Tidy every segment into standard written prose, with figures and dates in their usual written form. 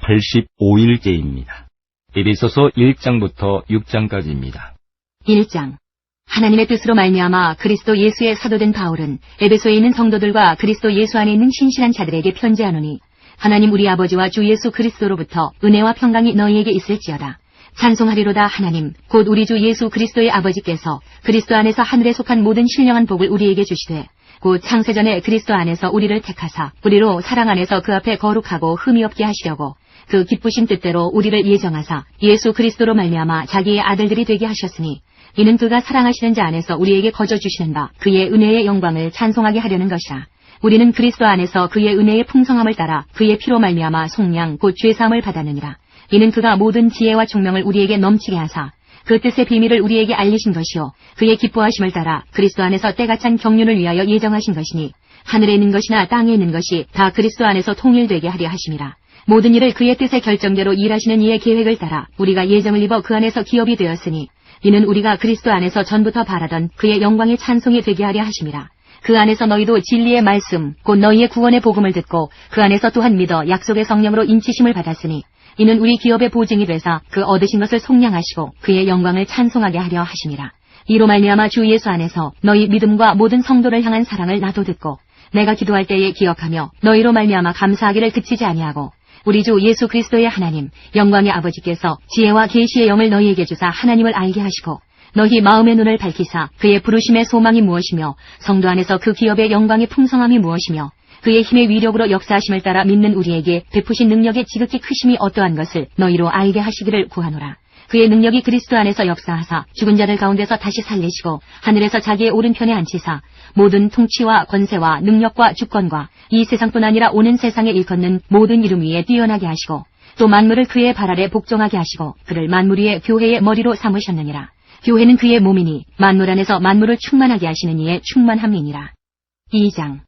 85일째입니다. 에베소서 1장부터 6장까지입니다. 1장. 하나님의 뜻으로 말미암아 그리스도 예수의 사도된 바울은 에베소에 있는 성도들과 그리스도 예수 안에 있는 신실한 자들에게 편지하노니, 하나님 우리 아버지와 주 예수 그리스도로부터 은혜와 평강이 너희에게 있을지어다. 찬송하리로다. 하나님 곧 우리 주 예수 그리스도의 아버지께서 그리스도 안에서 하늘에 속한 모든 신령한 복을 우리에게 주시되, 곧 창세전에 그리스도 안에서 우리를 택하사 우리로 사랑 안에서 그 앞에 거룩하고 흠이 없게 하시려고 그 기쁘신 뜻대로 우리를 예정하사 예수 그리스도로 말미암아 자기의 아들들이 되게 하셨으니, 이는 그가 사랑하시는 자 안에서 우리에게 거저 주시는 바 그의 은혜의 영광을 찬송하게 하려는 것이라. 우리는 그리스도 안에서 그의 은혜의 풍성함을 따라 그의 피로 말미암아 속량 곧 죄사함을 받았느니라. 이는 그가 모든 지혜와 총명을 우리에게 넘치게 하사 그 뜻의 비밀을 우리에게 알리신 것이요 그의 기뻐하심을 따라 그리스도 안에서 때가 찬 경륜을 위하여 예정하신 것이니, 하늘에 있는 것이나 땅에 있는 것이 다 그리스도 안에서 통일되게 하려 하심이라. 모든 일을 그의 뜻의 결정대로 일하시는 이의 계획을 따라 우리가 예정을 입어 그 안에서 기업이 되었으니, 이는 우리가 그리스도 안에서 전부터 바라던 그의 영광의 찬송이 되게 하려 하심이라. 그 안에서 너희도 진리의 말씀 곧 너희의 구원의 복음을 듣고 그 안에서 또한 믿어 약속의 성령으로 인치심을 받았으니, 이는 우리 기업의 보증이 되사 그 얻으신 것을 속량하시고 그의 영광을 찬송하게 하려 하심이라. 이로 말미암아 주 예수 안에서 너희 믿음과 모든 성도를 향한 사랑을 나도 듣고 내가 기도할 때에 기억하며 너희로 말미암아 감사하기를 그치지 아니하고, 우리 주 예수 그리스도의 하나님 영광의 아버지께서 지혜와 계시의 영을 너희에게 주사 하나님을 알게 하시고 너희 마음의 눈을 밝히사 그의 부르심의 소망이 무엇이며 성도 안에서 그 기업의 영광의 풍성함이 무엇이며 그의 힘의 위력으로 역사하심을 따라 믿는 우리에게 베푸신 능력의 지극히 크심이 어떠한 것을 너희로 알게 하시기를 구하노라. 그의 능력이 그리스도 안에서 역사하사 죽은 자들 가운데서 다시 살리시고 하늘에서 자기의 오른편에 앉히사 모든 통치와 권세와 능력과 주권과 이 세상뿐 아니라 오는 세상에 일컫는 모든 이름 위에 뛰어나게 하시고 또 만물을 그의 발 아래 복종하게 하시고 그를 만물 위의 교회의 머리로 삼으셨느니라. 교회는 그의 몸이니 만물 안에서 만물을 충만하게 하시는 이의 충만함이니라. 2장.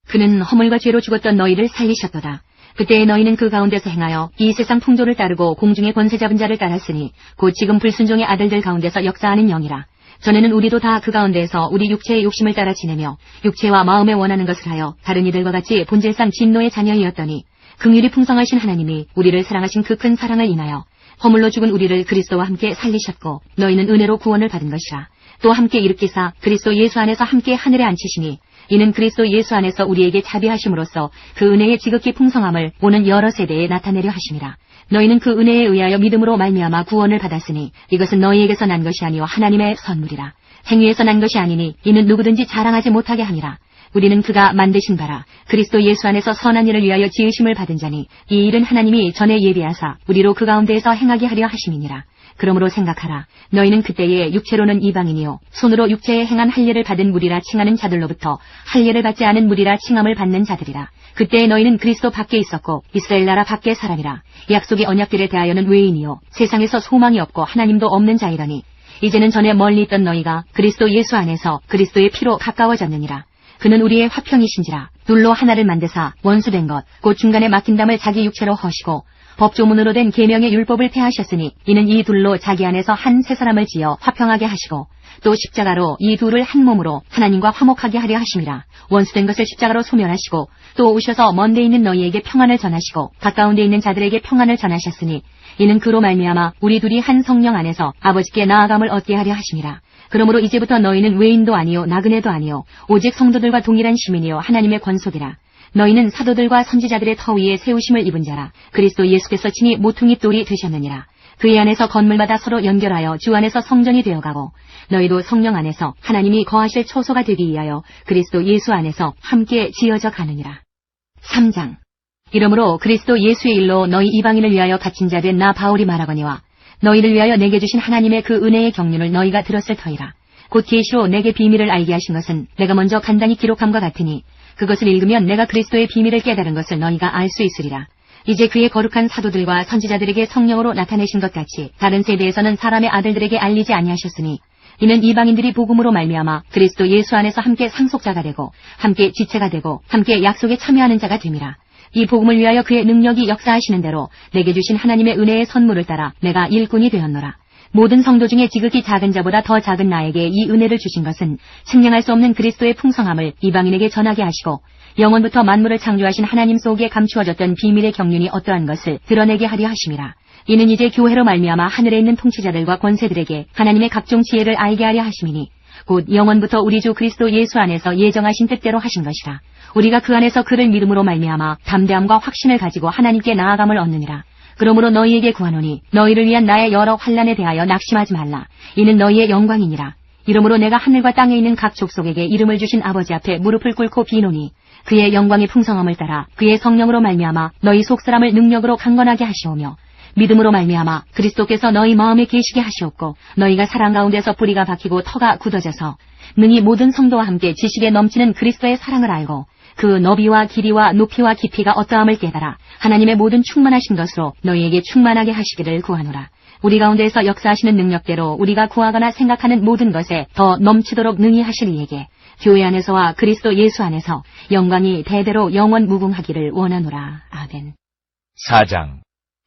그는 허물과 죄로 죽었던 너희를 살리셨도다. 그때에 너희는 그 가운데서 행하여 이 세상 풍조를 따르고 공중의 권세 잡은 자를 따랐으니 곧 지금 불순종의 아들들 가운데서 역사하는 영이라. 전에는 우리도 다 그 가운데에서 우리 육체의 욕심을 따라 지내며 육체와 마음에 원하는 것을 하여 다른 이들과 같이 본질상 진노의 자녀이었더니, 긍휼이 풍성하신 하나님이 우리를 사랑하신 그 큰 사랑을 인하여 허물로 죽은 우리를 그리스도와 함께 살리셨고 너희는 은혜로 구원을 받은 것이라. 또 함께 일으키사 그리스도 예수 안에서 함께 하늘에 앉히시니, 이는 그리스도 예수 안에서 우리에게 자비하심으로써 그 은혜의 지극히 풍성함을 오는 여러 세대에 나타내려 하심이라. 너희는 그 은혜에 의하여 믿음으로 말미암아 구원을 받았으니, 이것은 너희에게서 난 것이 아니요 하나님의 선물이라. 행위에서 난 것이 아니니 이는 누구든지 자랑하지 못하게 함이라. 우리는 그가 만드신 바라 그리스도 예수 안에서 선한 일을 위하여 지으심을 받은 자니, 이 일은 하나님이 전에 예비하사 우리로 그 가운데에서 행하게 하려 하심이니라. 그러므로 생각하라. 너희는 그때에 육체로는 이방인이요 손으로 육체에 행한 할례를 받은 무리라 칭하는 자들로부터 할례를 받지 않은 무리라 칭함을 받는 자들이라. 그때에 너희는 그리스도 밖에 있었고 이스라엘 나라 밖의 사람이라. 약속의 언약들에 대하여는 외인이요 세상에서 소망이 없고 하나님도 없는 자이러니, 이제는 전에 멀리 있던 너희가 그리스도 예수 안에서 그리스도의 피로 가까워졌느니라. 그는 우리의 화평이신지라. 둘로 하나를 만드사 원수된 것 곧 중간에 막힌 담을 자기 육체로 허시고 법조문으로 된 계명의 율법을 폐하셨으니, 이는 이 둘로 자기 안에서 한 새 사람을 지어 화평하게 하시고 또 십자가로 이 둘을 한 몸으로 하나님과 화목하게 하려 하심이라. 원수된 것을 십자가로 소멸하시고 또 오셔서 먼데 있는 너희에게 평안을 전하시고 가까운 데 있는 자들에게 평안을 전하셨으니, 이는 그로 말미암아 우리 둘이 한 성령 안에서 아버지께 나아감을 얻게 하려 하심이라. 그러므로 이제부터 너희는 외인도 아니요 나그네도 아니요 오직 성도들과 동일한 시민이요 하나님의 권속이라. 너희는 사도들과 선지자들의 터 위에 세우심을 입은 자라. 그리스도 예수께서 친히 모퉁이 돌이 되셨느니라. 그의 안에서 건물마다 서로 연결하여 주 안에서 성전이 되어가고 너희도 성령 안에서 하나님이 거하실 초소가 되기 위하여 그리스도 예수 안에서 함께 지어져 가느니라. 3장. 이러므로 그리스도 예수의 일로 너희 이방인을 위하여 갇힌 자 된 나 바울이 말하거니와, 너희를 위하여 내게 주신 하나님의 그 은혜의 경륜을 너희가 들었을 터이라. 곧 계시로 내게 비밀을 알게 하신 것은 내가 먼저 간단히 기록함과 같으니, 그것을 읽으면 내가 그리스도의 비밀을 깨달은 것을 너희가 알 수 있으리라. 이제 그의 거룩한 사도들과 선지자들에게 성령으로 나타내신 것 같이 다른 세대에서는 사람의 아들들에게 알리지 아니하셨으니, 이는 이방인들이 복음으로 말미암아 그리스도 예수 안에서 함께 상속자가 되고 함께 지체가 되고 함께 약속에 참여하는 자가 됨이라. 이 복음을 위하여 그의 능력이 역사하시는 대로 내게 주신 하나님의 은혜의 선물을 따라 내가 일꾼이 되었노라. 모든 성도 중에 지극히 작은 자보다 더 작은 나에게 이 은혜를 주신 것은 측량할 수 없는 그리스도의 풍성함을 이방인에게 전하게 하시고 영원부터 만물을 창조하신 하나님 속에 감추어졌던 비밀의 경륜이 어떠한 것을 드러내게 하려 하심이라. 이는 이제 교회로 말미암아 하늘에 있는 통치자들과 권세들에게 하나님의 각종 지혜를 알게 하려 하심이니 곧 영원부터 우리 주 그리스도 예수 안에서 예정하신 뜻대로 하신 것이라. 우리가 그 안에서 그를 믿음으로 말미암아 담대함과 확신을 가지고 하나님께 나아감을 얻느니라. 그러므로 너희에게 구하노니 너희를 위한 나의 여러 환난에 대하여 낙심하지 말라. 이는 너희의 영광이니라. 이러므로 내가 하늘과 땅에 있는 각 족속에게 이름을 주신 아버지 앞에 무릎을 꿇고 비노니 그의 영광의 풍성함을 따라 그의 성령으로 말미암아 너희 속사람을 능력으로 강건하게 하시오며 믿음으로 말미암아 그리스도께서 너희 마음에 계시게 하시옵고 너희가 사랑 가운데서 뿌리가 박히고 터가 굳어져서 능히 모든 성도와 함께 지식에 넘치는 그리스도의 사랑을 알고 그 너비와 길이와 높이와 깊이가 어떠함을 깨달아 하나님의 모든 충만하신 것으로 너희에게 충만하게 하시기를 구하노라. 우리 가운데에서 역사하시는 능력대로 우리가 구하거나 생각하는 모든 것에 더 넘치도록 능히 하실 이에게 교회 안에서와 그리스도 예수 안에서 영광이 대대로 영원 무궁하기를 원하노라. 아멘. 4장.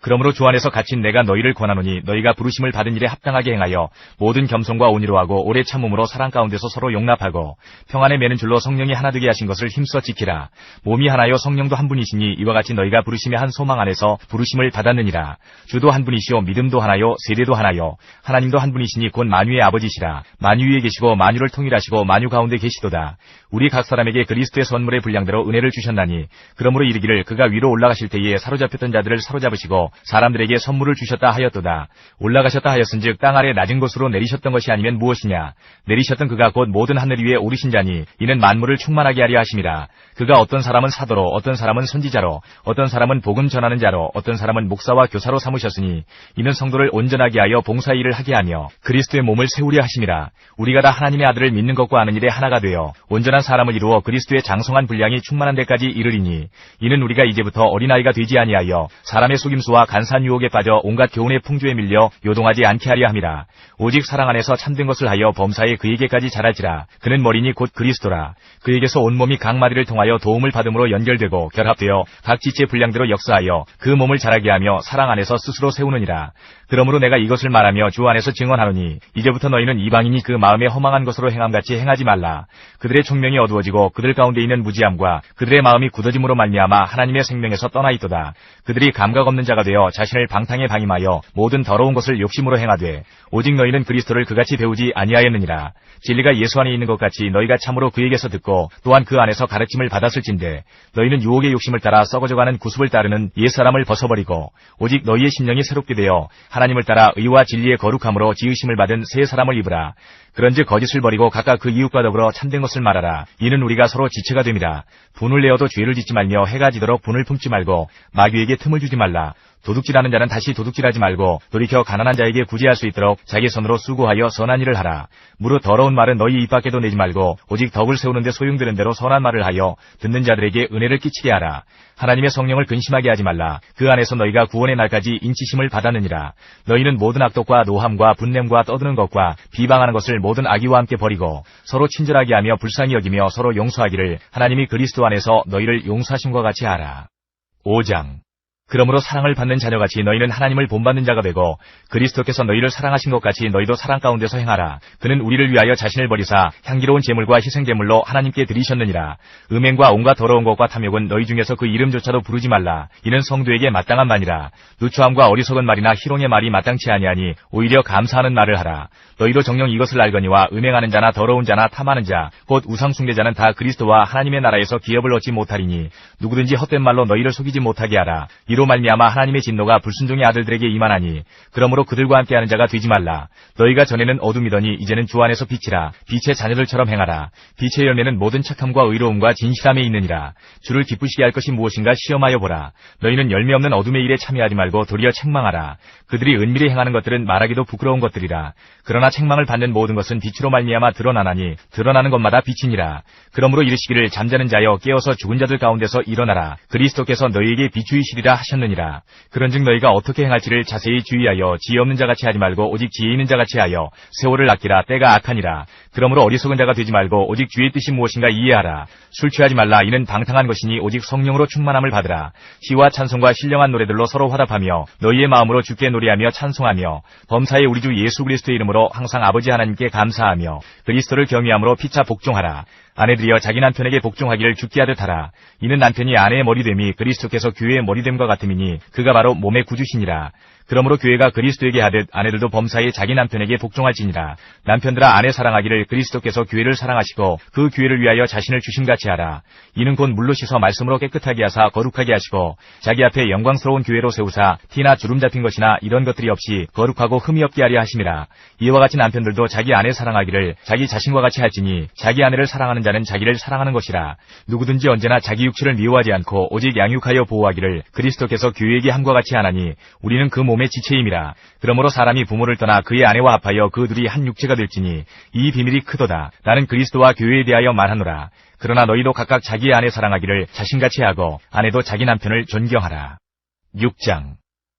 그러므로 주 안에서 갇힌 내가 너희를 권하노니 너희가 부르심을 받은 일에 합당하게 행하여 모든 겸손과 온유로 하고 오래 참음으로 사랑 가운데서 서로 용납하고 평안에 매는 줄로 성령이 하나 되게 하신 것을 힘써 지키라. 몸이 하나요 성령도 한 분이시니 이와 같이 너희가 부르심의 한 소망 안에서 부르심을 받았느니라. 주도 한 분이시요 믿음도 하나요 세례도 하나요 하나님도 한 분이시니 곧 만유의 아버지시라. 만유 위에 계시고 만유를 통일하시고 만유 가운데 계시도다. 우리 각 사람에게 그리스도의 선물의 분량대로 은혜를 주셨나니 그러므로 이르기를 그가 위로 올라가실 때에 사로잡혔던 자들을 사로잡으시고 사람들에게 선물을 주셨다 하였도다. 올라가셨다 하였은즉 땅 아래 낮은 곳으로 내리셨던 것이 아니면 무엇이냐. 내리셨던 그가 곧 모든 하늘 위에 오르신 자니 이는 만물을 충만하게 하려 하심이라. 그가 어떤 사람은 사도로 어떤 사람은 선지자로 어떤 사람은 복음 전하는 자로 어떤 사람은 목사와 교사로 삼으셨으니 이는 성도를 온전하게 하여 봉사의 일을 하게 하며 그리스도의 몸을 세우려 하심이라. 우리가 다 하나님의 아들을 믿는 것과 아는 일에 하나가 되어 온전한 사람을 이루어 그리스도의 장성한 분량이 충만한 데까지 이르리니 이는 우리가 이제부터 어린아이가 되지 아니하여 사람의 속임수와 간사한 유혹에 빠져 온갖 교훈의 풍조에 밀려 요동하지 않게 하려 함이라. 오직 사랑 안에서 참된 것을 하여 범사에 그에게까지 자랄지라. 그는 머리니 곧 그리스도라. 그에게서 온몸이 각 마디를 통하여 도움을 받음으로 연결되고 결합되어 각 지체 분량대로 역사하여 그 몸을 자라게 하며 사랑 안에서 스스로 세우느니라. 그러므로 내가 이것을 말하며 주 안에서 증언하노니 이제부터 너희는 이방인이 그 마음에 허망한 것으로 행함같이 행하지 말라. 그들의 총명이 어두워지고 그들 가운데 있는 무지함과 그들의 마음이 굳어짐으로 말미암아 하나님의 생명에서 떠나 있도다. 그들이 감각 없는 자가 되어 자신을 방탕에 방임하여 모든 더러운 것을 욕심으로 행하되 오직 너희는 그리스도를 그같이 배우지 아니하였느니라. 진리가 예수 안에 있는 것 같이 너희가 참으로 그에게서 듣고 또한 그 안에서 가르침을 받았을진대 너희는 유혹의 욕심을 따라 썩어져가는 구습을 따르는 옛사람을 벗어버리고 오직 너희의 심령이 새롭게 되어 하나님을 따라 의와 진리의 거룩함으로 지으심을 받은 새 사람을 입으라. 그런즉 거짓을 버리고 각각 그 이웃과 더불어 참된 것을 말하라. 이는 우리가 서로 지체가 됨이라. 분을 내어도 죄를 짓지 말며 해가 지도록 분을 품지 말고 마귀에게 틈을 주지 말라. 도둑질하는 자는 다시 도둑질하지 말고 돌이켜 가난한 자에게 구제할 수 있도록 자기 손으로 수고하여 선한 일을 하라. 무릇 더러운 말은 너희 입 밖에도 내지 말고 오직 덕을 세우는 데 소용되는 대로 선한 말을 하여 듣는 자들에게 은혜를 끼치게 하라. 하나님의 성령을 근심하게 하지 말라. 그 안에서 너희가 구원의 날까지 인치심을 받았느니라. 너희는 모든 악독과 노함과 분냄과 떠드는 것과 비방하는 것을 모든 악의와 함께 버리고 서로 친절하게 하며 불쌍히 여기며 서로 용서하기를 하나님이 그리스도 안에서 너희를 용서하심과 같이 하라. 5장. 그러므로 사랑을 받는 자녀같이 너희는 하나님을 본받는 자가 되고 그리스도께서 너희를 사랑하신 것 같이 너희도 사랑 가운데서 행하라. 그는 우리를 위하여 자신을 버리사 향기로운 제물과 희생제물로 하나님께 드리셨느니라. 음행과 온갖 더러운 것과 탐욕은 너희 중에서 그 이름조차도 부르지 말라. 이는 성도에게 마땅한 말이라. 누추함과 어리석은 말이나 희롱의 말이 마땅치 아니하니 오히려 감사하는 말을 하라. 너희도 정녕 이것을 알거니와 음행하는 자나 더러운 자나 탐하는 자 곧 우상숭배자는 다 그리스도와 하나님의 나라에서 기업을 얻지 못하리니 누구든지 헛된 말로 너희를 속이지 못하게 하라. 이로 말미암아 하나님의 진노가 불순종의 아들들에게 임하나니 그러므로 그들과 함께하는 자가 되지 말라. 너희가 전에는 어둠이더니 이제는 주 안에서 빛이라. 빛의 자녀들처럼 행하라. 빛의 열매는 모든 착함과 의로움과 진실함에 있느니라. 주를 기쁘시게 할 것이 무엇인가 시험하여 보라. 너희는 열매 없는 어둠의 일에 참여하지 말고 도리어 책망하라. 그들이 은밀히 행하는 것들은 말하기도 부끄러운 것들이라. 그러나 책망을 받는 모든 것은 빛으로 말미암아 드러나나니 드러나는 것마다 빛이니라. 그러므로 이르시기를 잠자는 자여 깨어서 죽은 자들 가운데서 일어나라. 그리스도께서 너희에게 비추이시리라 하셨느니라. 하셨느니라. 그런즉 너희가 어떻게 행할지를 자세히 주의하여 지혜 없는 자같이 하지 말고 오직 지혜 있는 자같이 하여 세월을 아끼라. 때가 악하니라. 그러므로 어리석은 자가 되지 말고 오직 주의 뜻이 무엇인가 이해하라. 술 취하지 말라. 이는 방탕한 것이니 오직 성령으로 충만함을 받으라. 시와 찬송과 신령한 노래들로 서로 화답하며 너희의 마음으로 주께 노래하며 찬송하며 범사의 우리 주 예수 그리스도의 이름으로 항상 아버지 하나님께 감사하며 그리스도를 경외함으로 피차 복종하라. 아내들이여 자기 남편에게 복종하기를 죽게 하듯 하라. 이는 남편이 아내의 머리됨이 그리스도께서 교회의 머리됨과 같음이니 그가 바로 몸의 구주시니라. 그러므로 교회가 그리스도에게 하듯 아내들도 범사에 자기 남편에게 복종할지니라. 남편들아 아내 사랑하기를 그리스도께서 교회를 사랑하시고 그 교회를 위하여 자신을 주심같이 하라. 이는 곧 물로 씻어 말씀으로 깨끗하게 하사 거룩하게 하시고 자기 앞에 영광스러운 교회로 세우사 티나 주름 잡힌 것이나 이런 것들이 없이 거룩하고 흠이 없게 하려 하심이라. 이와 같이 남편들도 자기 아내 사랑하기를 자기 자신과 같이 할지니 자기 아내를 사랑하는 자는 자기를 사랑하는 것이라. 누구든지 언제나 자기 육체를 미워하지 않고 오직 양육하여 보호하기를 그리스도께서 교회에게 함과 같이 하나니 우리는 그 몸의 지체임이라. 그러므로 사람이 부모를 떠나 그의 아내와 합하여 그 둘이 한 육체가 될지니 이 비밀이 크도다. 나는 그리스도와 교회에 대하여 말하노라. 그러나 너희도 각각 자기의 아내 사랑하기를 자신같이 하고 아내도 자기 남편을 존경하라. 6장.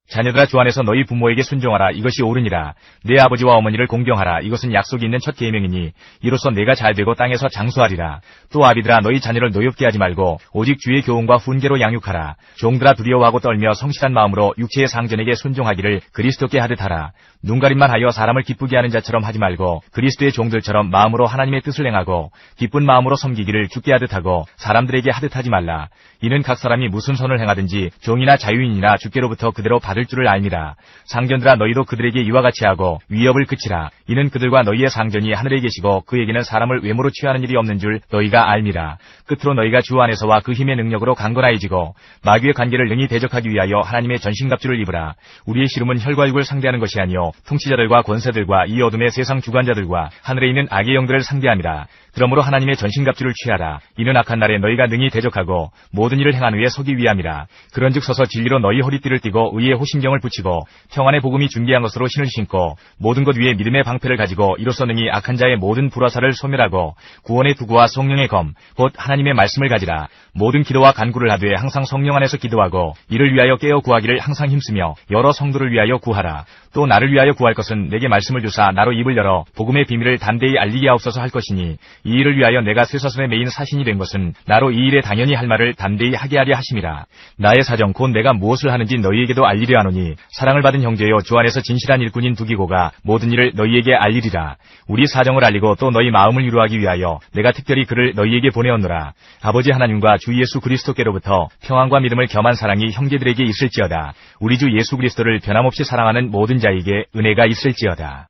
자녀들아 주 안에서 너희 부모에게 순종하라. 이것이 옳으니라. 내 아버지와 어머니를 공경하라. 이것은 약속이 있는 첫 계명이니 이로써 내가 잘되고 땅에서 장수하리라. 또 아비들아 너희 자녀를 노엽게 하지 말고 오직 주의 교훈과 훈계로 양육하라. 종들아 두려워하고 떨며 성실한 마음으로 육체의 상전에게 순종하기를 그리스도께 하듯 하라. 눈가림만 하여 사람을 기쁘게 하는 자처럼 하지 말고 그리스도의 종들처럼 마음으로 하나님의 뜻을 행하고 기쁜 마음으로 섬기기를 주께 하듯 하고 사람들에게 하듯 하지 말라. 이는 각 사람이 무슨 선을 행하든지 종이나 자유인이나 주께로부터 그대로 받을 줄을 알미라. 상전들아 너희도 그들에게 이와 같이 하고 위협을 그치라. 이는 그들과 너희의 상전이 하늘에 계시고 그에게는 사람을 외모로 취하는 일이 없는 줄 너희가 알미라. 끝으로 너희가 주 안에서와 그 힘의 능력으로 강건하여지고 마귀의 관계를 능히 대적하기 위하여 하나님의 전신갑주를 입으라. 우리의 씨름은 혈과 육을 상대하는 것이 아니요 통치자들과 권세들과 이 어둠의 세상 주관자들과 하늘에 있는 악의 영들을 상대함이라. 그러므로 하나님의 전신갑주를 취하라. 이는 악한 날에 너희가 능히 대적하고 모든 일을 행한 후에 서기 위함이라. 그런즉 서서 진리로 너희 허리띠를 띠고 의의 호심경을 붙이고 평안의 복음이 준비한 것으로 신을 신고 모든 것 위에 믿음의 방패를 가지고 이로써 능히 악한 자의 모든 불화살을 소멸하고 구원의 투구와 성령의 검 곧 하나님의 말씀을 가지라. 모든 기도와 간구를 하되 항상 성령 안에서 기도하고 이를 위하여 깨어 구하기를 항상 힘쓰며 여러 성도를 위하여 구하라. 또 나를 위하여 구할 것은 내게 말씀을 주사 나로 입을 열어 복음의 비밀을 담대히 알리게 하옵소서 할 것이니 이 일을 위하여 내가 쇠사슬에 매인 사신이 된 것은 나로 이 일에 당연히 할 말을 담대히 하게 하려 하심이라. 나의 사정 곧 내가 무엇을 하는지 너희에게도 알리려 하노니 사랑을 받은 형제여 주 안에서 진실한 일꾼인 두기고가 모든 일을 너희에게 알리리라. 우리 사정을 알리고 또 너희 마음을 위로하기 위하여 내가 특별히 그를 너희에게 보내었노라. 아버지 하나님과 주 예수 그리스도께로부터 평안과 믿음을 겸한 사랑이 형제들에게 있을지어다. 우리 주 예수 그리스도를 변함없이 사랑하는 모든 자에게 은혜가 있을지어다.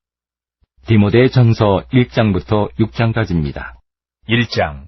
디모데 전서 1장부터 6장까지입니다. 1장.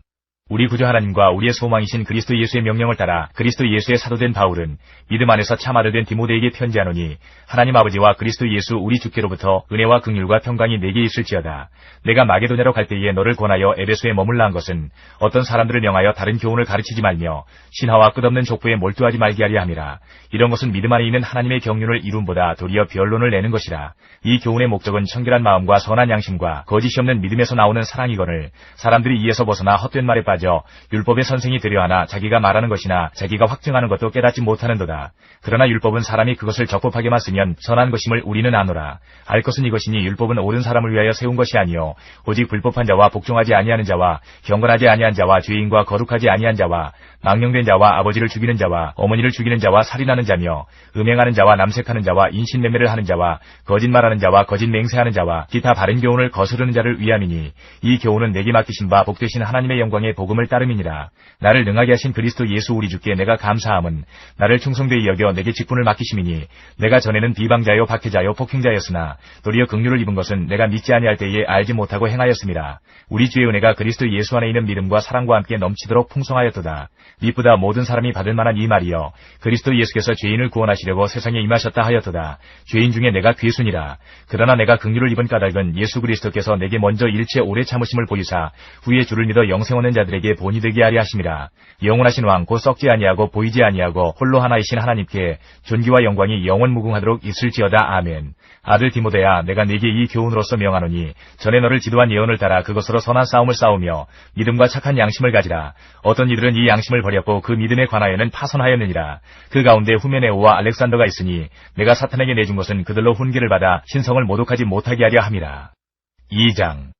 우리 구주 하나님과 우리의 소망이신 그리스도 예수의 명령을 따라 그리스도 예수의 사도된 바울은 믿음 안에서 참 아들 된 디모데에게 편지하노니 하나님 아버지와 그리스도 예수 우리 주께로부터 은혜와 긍휼과 평강이 내게 있을지어다. 내가 마게도냐로 갈 때에 너를 권하여 에베소에 머물라 한 것은 어떤 사람들을 명하여 다른 교훈을 가르치지 말며 신하와 끝없는 족보에 몰두하지 말게 하려 함이라. 이런 것은 믿음 안에 있는 하나님의 경륜을 이룸보다 도리어 변론을 내는 것이라. 이 교훈의 목적은 청결한 마음과 선한 양심과 거짓이 없는 믿음에서 나오는 사랑이거늘 사람들이 이에서 벗어나 헛된 말에 빠져 율법의 선생이 되려 하나 자기가 말하는 것이나 자기가 확증하는 것도 깨닫지 못하는도다. 그러나 율법은 사람이 그것을 적법하게만 쓰면 선한 것임을 우리는 아노라. 알 것은 이것이니 율법은 옳은 사람을 위하여 세운 것이 아니요 오직 불법한 자와 복종하지 아니하는 자와 경건하지 아니한 자와 죄인과 거룩하지 아니한 자와 망령된 자와 아버지를 죽이는 자와 어머니를 죽이는 자와 살인하는 자며 음행하는 자와 남색하는 자와 인신매매를 하는 자와 거짓말하는 자와 거짓 맹세하는 자와 기타 바른 교훈을 거스르는 자를 위함이니 이 교훈은 내게 맡기신 바 복되신 하나님의 영광의 복음을 따름이니라. 나를 능하게 하신 그리스도 예수 우리 주께 내가 감사함은 나를 충성되이 여겨 내게 직분을 맡기심이니 내가 전에는 비방자요 박해자요 폭행자였으나 도리어 긍휼을 입은 것은 내가 믿지 아니할 때에 알지 못하고 행하였음이라. 우리 주의 은혜가 그리스도 예수 안에 있는 믿음과 사랑과 함께 넘치도록 풍성하였도다. 미쁘다 모든 사람이 받을 만한 이 말이여 그리스도 예수께서 죄인을 구원하시려고 세상에 임하셨다 하였도다. 죄인 중에 내가 괴순이라. 그러나 내가 긍휼을 입은 까닭은 예수 그리스도께서 내게 먼저 일체 오래 참으심을 보이사 후에 주를 믿어 영생 얻는 자들에게 자들에게 본이 되게 하려 하심이라. 영원하신 왕 곧 썩지 아니하고 보이지 아니하고 홀로 하나이신 하나님께 존귀와 영광이 영원 무궁하도록 있을지어다. 아멘. 아들 디모데야, 내가 네게 이 교훈으로서 명하노니 전에 너를 지도한 예언을 따라 그것으로 선한 싸움을 싸우며 믿음과 착한 양심을 가지라. 어떤 이들은 이 양심을 버렸고 그 믿음에 관하여는 파손하였느니라. 그 가운데 후메네오와 알렉산더가 있으니 내가 사탄에게 내준 것은 그들로 훈계를 받아 신성을 모독하지 못하게 하려 함이라. 2장.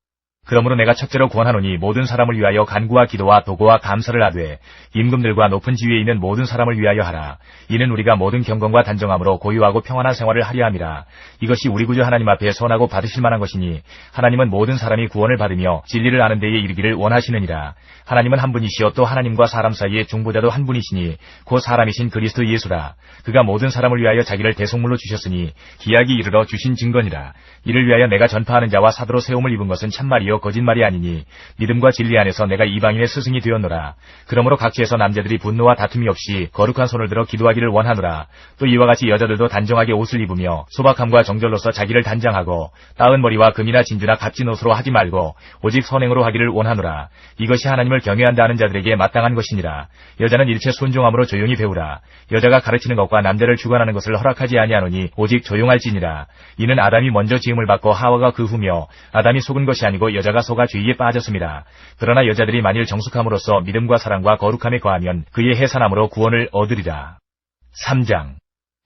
그러므로 내가 첫째로 구원하노니 모든 사람을 위하여 간구와 기도와 도고와 감사를 하되 임금들과 높은 지위에 있는 모든 사람을 위하여 하라. 이는 우리가 모든 경건과 단정함으로 고요하고 평안한 생활을 하려 함이라. 이것이 우리 구주 하나님 앞에 선하고 받으실 만한 것이니 하나님은 모든 사람이 구원을 받으며 진리를 아는 데에 이르기를 원하시느니라. 하나님은 한 분이시요 또 하나님과 사람 사이에 중보자도 한 분이시니 곧 사람이신 그리스도 예수라. 그가 모든 사람을 위하여 자기를 대속물로 주셨으니 기약이 이르러 주신 증거니라. 이를 위하여 내가 전파하는 자와 사도로 세움을 입은 것은 참말이요 거짓말이 아니니 믿음과 진리 안에서 내가 이방인의 스승이 되었노라. 그러므로 각지에서 남자들이 분노와 다툼이 없이 거룩한 손을 들어 기도하기를 원하노라. 또 이와 같이 여자들도 단정하게 옷을 입으며 소박함과 정절로서 자기를 단장하고 따은 머리와 금이나 진주나 값진 옷으로 하지 말고 오직 선행으로 하기를 원하노라. 이것이 하나님을 경외한다 하는 자들에게 마땅한 것이니라. 여자는 일체 순종함으로 조용히 배우라. 여자가 가르치는 것과 남자를 주관하는 것을 허락하지 아니하노니 오직 조용할지니라. 이는 아담이 먼저 지음을 받고 하와가 그 후며 아담이 속은 것이 아니고 여자가 속아 죄에 빠졌습니다. 그러나 여자들이 만일 정숙함으로써 믿음과 사랑과 거룩함에 거하면 그의 해산함으로 구원을 얻으리라. 3장.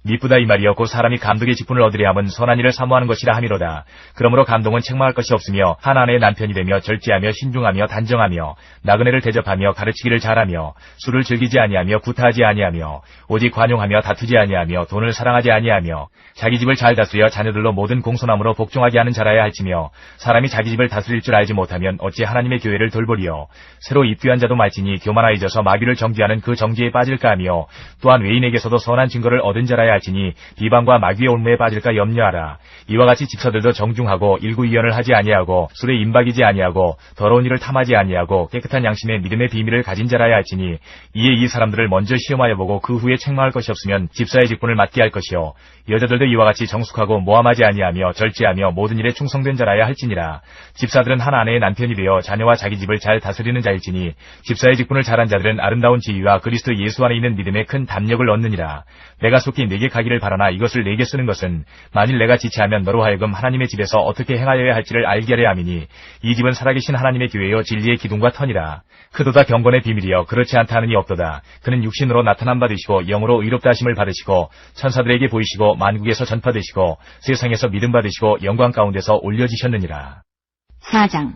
미쁘다 이 말이여 곧 사람이 감독의 직분을 얻으려 함은 선한 일을 사모하는 것이라 함이로다. 그러므로 감독은 책망할 것이 없으며 한 아내의 남편이 되며 절제하며 신중하며 단정하며 나그네를 대접하며 가르치기를 잘하며 술을 즐기지 아니하며 구타하지 아니하며 오직 관용하며 다투지 아니하며 돈을 사랑하지 아니하며 자기 집을 잘 다스려 자녀들로 모든 공손함으로 복종하게 하는 자라야 할지며 사람이 자기 집을 다스릴 줄 알지 못하면 어찌 하나님의 교회를 돌보리요. 새로 입교한 자도 말지니 교만하여져서 마귀를 정죄하는 그 정죄에 빠질까 하며 또한 외인에게서도 선한 증거를 얻은 자라야 할지니 비방과 마귀의 올무에 빠질까 염려하라. 이와 같이 집사들도 정중하고 일구이연을 하지 아니하고 술에 임박이지 아니하고 더러운 일을 탐하지 아니하고 깨끗한 양심의 믿음의 비밀을 가진 자라야 할지니 이에 이 사람들을 먼저 시험하여 보고 그 후에 책망할 것이 없으면 집사의 직분을 맡게 할 것이요. 여자들도 이와 같이 정숙하고 모함하지 아니하며 절제하며 모든 일에 충성된 자라야 할지니라. 집사들은 한 아내의 남편이 되어 자녀와 자기 집을 잘 다스리는 자일지니 집사의 직분을 잘한 자들은 아름다운 지위와 그리스도 예수 안에 있는 믿음에 큰 담력을 얻느니라. 내가 속히 네게 가기를 바라나 이것을 네게 쓰는 것은 만일 내가 지체하면 너로 하여금 하나님의 집에서 어떻게 행하여야 할지를 알게 하려 함이니 이 집은 살아계신 하나님의 교회요 진리의 기둥과 터니라. 크도다 경건의 비밀이여 그렇지 않다 하느니 없도다. 그는 육신으로 나타남 받으시고 영으로 의롭다 하심을 받으시고 천사들에게 보이시고 만국에서 전파되시고 세상에서 믿음 받으시고 영광 가운데서 올려지셨느니라. 4장.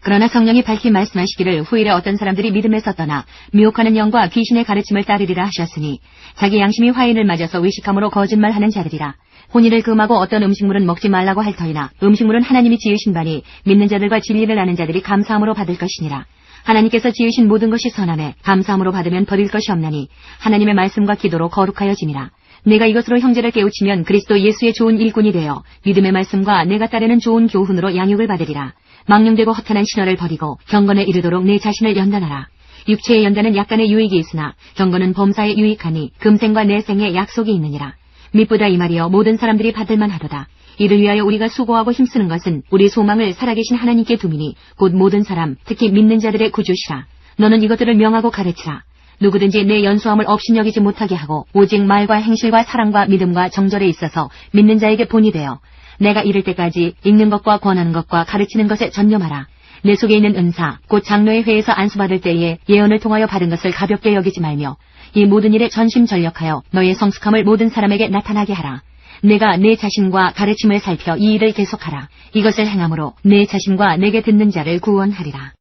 그러나 성령이 밝히 말씀하시기를 후일에 어떤 사람들이 믿음에서 떠나 미혹하는 영과 귀신의 가르침을 따르리라 하셨으니 자기 양심이 화인을 맞아서 의식함으로 거짓말하는 자들이라. 혼인을 금하고 어떤 음식물은 먹지 말라고 할 터이나 음식물은 하나님이 지으신 바니 믿는 자들과 진리를 아는 자들이 감사함으로 받을 것이니라. 하나님께서 지으신 모든 것이 선하매 감사함으로 받으면 버릴 것이 없나니 하나님의 말씀과 기도로 거룩하여짐이라. 내가 이것으로 형제를 깨우치면 그리스도 예수의 좋은 일꾼이 되어 믿음의 말씀과 내가 따르는 좋은 교훈으로 양육을 받으리라. 망령되고 허탄한 신화를 버리고 경건에 이르도록 내 자신을 연단하라. 육체의 연단은 약간의 유익이 있으나 경건은 범사에 유익하니 금생과 내생에 약속이 있느니라. 미쁘다 이 말이여 모든 사람들이 받을만 하도다. 이를 위하여 우리가 수고하고 힘쓰는 것은 우리 소망을 살아계신 하나님께 두미니 곧 모든 사람 특히 믿는 자들의 구주시라. 너는 이것들을 명하고 가르치라. 누구든지 내 연수함을 업신여기지 못하게 하고 오직 말과 행실과 사랑과 믿음과 정절에 있어서 믿는 자에게 본이 되어 내가 이를 때까지 읽는 것과 권하는 것과 가르치는 것에 전념하라. 내 속에 있는 은사 곧 장로의 회에서 안수받을 때에 예언을 통하여 받은 것을 가볍게 여기지 말며 이 모든 일에 전심전력하여 너의 성숙함을 모든 사람에게 나타나게 하라. 내가 내 자신과 가르침을 살펴 이 일을 계속하라. 이것을 행함으로 내 자신과 내게 듣는 자를 구원하리라.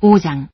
5장.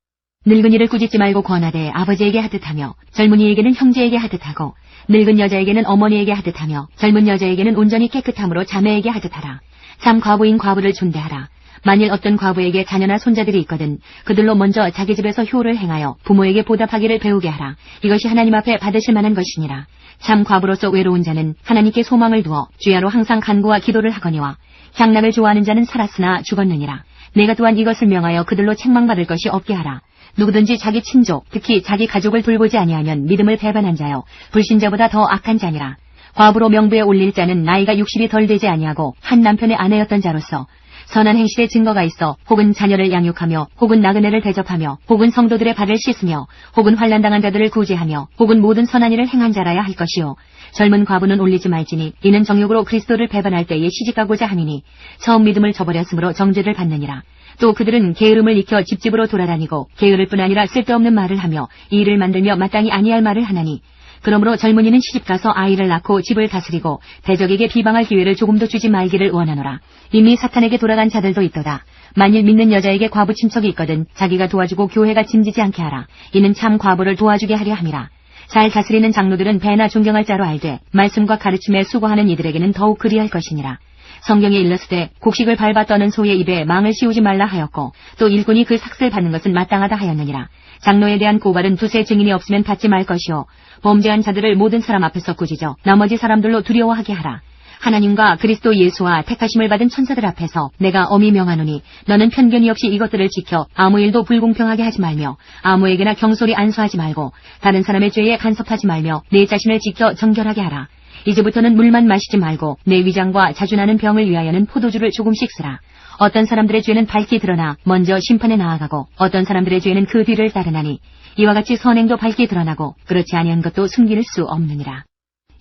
늙은이를 꾸짖지 말고 권하되 아버지에게 하듯하며 젊은이에게는 형제에게 하듯하고 늙은 여자에게는 어머니에게 하듯하며 젊은 여자에게는 온전히 깨끗함으로 자매에게 하듯하라. 참 과부인 과부를 존대하라. 만일 어떤 과부에게 자녀나 손자들이 있거든 그들로 먼저 자기 집에서 효를 행하여 부모에게 보답하기를 배우게 하라. 이것이 하나님 앞에 받으실 만한 것이니라. 참 과부로서 외로운 자는 하나님께 소망을 두어 주야로 항상 간구와 기도를 하거니와 향락을 좋아하는 자는 살았으나 죽었느니라. 내가 또한 이것을 명하여 그들로 책망받을 것이 없게 하라. 누구든지 자기 친족 특히 자기 가족을 돌보지 아니하면 믿음을 배반한 자요 불신자보다 더 악한 자니라. 과부로 명부에 올릴 자는 나이가 60이 덜 되지 아니하고 한 남편의 아내였던 자로서 선한 행실의 증거가 있어 혹은 자녀를 양육하며 혹은 나그네를 대접하며 혹은 성도들의 발을 씻으며 혹은 환난당한 자들을 구제하며 혹은 모든 선한 일을 행한 자라야 할 것이요 젊은 과부는 올리지 말지니 이는 정욕으로 그리스도를 배반할 때에 시집가고자 하니니 처음 믿음을 저버렸으므로 정죄를 받느니라. 또 그들은 게으름을 익혀 집집으로 돌아다니고 게으를 뿐 아니라 쓸데없는 말을 하며 일을 만들며 마땅히 아니할 말을 하나니 그러므로 젊은이는 시집가서 아이를 낳고 집을 다스리고 대적에게 비방할 기회를 조금도 주지 말기를 원하노라. 이미 사탄에게 돌아간 자들도 있도다. 만일 믿는 여자에게 과부 친척이 있거든 자기가 도와주고 교회가 짐지지 않게 하라. 이는 참 과부를 도와주게 하려 함이라. 잘 다스리는 장로들은 배나 존경할 자로 알되 말씀과 가르침에 수고하는 이들에게는 더욱 그리할 것이니라. 성경에 일렀으되 곡식을 밟아 떠는 소의 입에 망을 씌우지 말라 하였고 또 일꾼이 그 삭슬 받는 것은 마땅하다 하였느니라. 장로에 대한 고발은 두세 증인이 없으면 받지 말 것이요 범죄한 자들을 모든 사람 앞에서 꾸짖어 나머지 사람들로 두려워하게 하라. 하나님과 그리스도 예수와 택하심을 받은 천사들 앞에서 내가 엄히 명하노니 너는 편견이 없이 이것들을 지켜 아무 일도 불공평하게 하지 말며 아무에게나 경솔히 안수하지 말고 다른 사람의 죄에 간섭하지 말며 내 자신을 지켜 정결하게 하라. 이제부터는 물만 마시지 말고 내 위장과 자주나는 병을 위하여는 포도주를 조금씩 쓰라. 어떤 사람들의 죄는 밝히 드러나 먼저 심판에 나아가고 어떤 사람들의 죄는 그 뒤를 따르나니 이와 같이 선행도 밝히 드러나고 그렇지 아니한 것도 숨길 수 없느니라.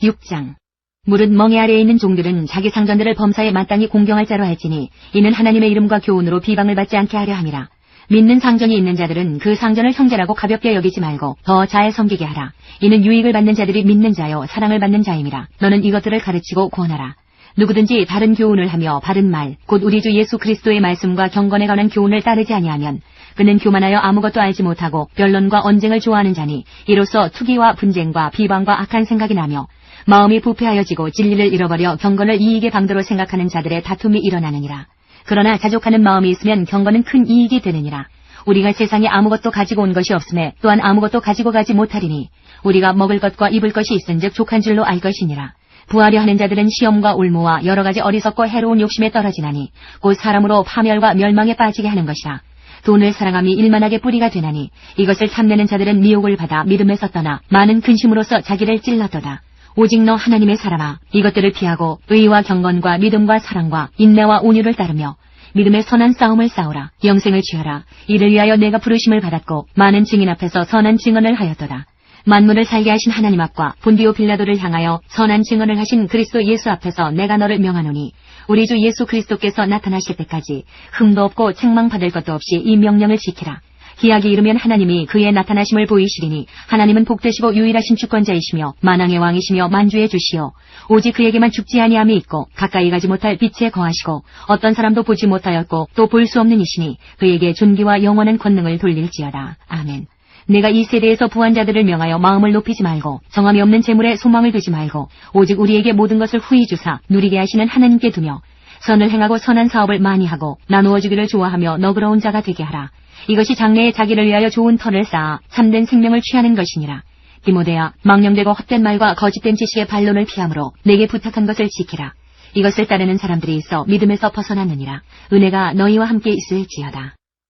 6장 무릇 멍에 아래에 있는 종들은 자기 상전들을 범사에 마땅히 공경할 자로 할지니 이는 하나님의 이름과 교훈으로 비방을 받지 않게 하려 함이라. 믿는 상전이 있는 자들은 그 상전을 형제라고 가볍게 여기지 말고 더 잘 섬기게 하라. 이는 유익을 받는 자들이 믿는 자요 사랑을 받는 자임이라. 너는 이것들을 가르치고 권하라. 누구든지 다른 교훈을 하며 바른 말 곧 우리 주 예수 그리스도의 말씀과 경건에 관한 교훈을 따르지 아니하면 그는 교만하여 아무것도 알지 못하고 변론과 언쟁을 좋아하는 자니 이로써 투기와 분쟁과 비방과 악한 생각이 나며 마음이 부패하여지고 진리를 잃어버려 경건을 이익의 방도로 생각하는 자들의 다툼이 일어나느니라. 그러나 자족하는 마음이 있으면 경건은 큰 이익이 되느니라. 우리가 세상에 아무것도 가지고 온 것이 없음에 또한 아무것도 가지고 가지 못하리니 우리가 먹을 것과 입을 것이 있은즉 족한 줄로 알 것이니라. 부하려 하는 자들은 시험과 올무와 여러 가지 어리석고 해로운 욕심에 떨어지나니 곧 사람으로 파멸과 멸망에 빠지게 하는 것이라. 돈을 사랑함이 일만하게 뿌리가 되나니 이것을 탐내는 자들은 미혹을 받아 믿음에서 떠나 많은 근심으로써 자기를 찔렀도다. 오직 너 하나님의 사람아 이것들을 피하고 의와 경건과 믿음과 사랑과 인내와 온유를 따르며 믿음의 선한 싸움을 싸우라. 영생을 취하라. 이를 위하여 내가 부르심을 받았고 많은 증인 앞에서 선한 증언을 하였도다. 만물을 살게 하신 하나님 앞과 본디오 빌라도를 향하여 선한 증언을 하신 그리스도 예수 앞에서 내가 너를 명하노니 우리 주 예수 그리스도께서 나타나실 때까지 흠도 없고 책망받을 것도 없이 이 명령을 지키라. 기약이 이르면 하나님이 그의 나타나심을 보이시리니 하나님은 복되시고 유일하신 주권자이시며 만왕의 왕이시며 만주의 주시요 오직 그에게만 죽지 아니함이 있고 가까이 가지 못할 빛에 거하시고 어떤 사람도 보지 못하였고 또 볼 수 없는 이시니 그에게 존귀와 영원한 권능을 돌릴지어다. 아멘. 내가 이 세대에서 부한 자들을 명하여 마음을 높이지 말고 정함이 없는 재물에 소망을 두지 말고 오직 우리에게 모든 것을 후히 주사 누리게 하시는 하나님께 두며 선을 행하고 선한 사업을 많이 하고 나누어 주기를 좋아하며 너그러운 자가 되게 하라. 이것이 장래에 자기를 위하여 좋은 터를 쌓아 참된 생명을 취하는 것이니라. 디모데야 망령되고 헛된 말과 거짓된 지식의 반론을 피함으로 내게 부탁한 것을 지키라. 이것을 따르는 사람들이 있어 믿음에서 벗어났느니라. 은혜가 너희와 함께 있을지어다.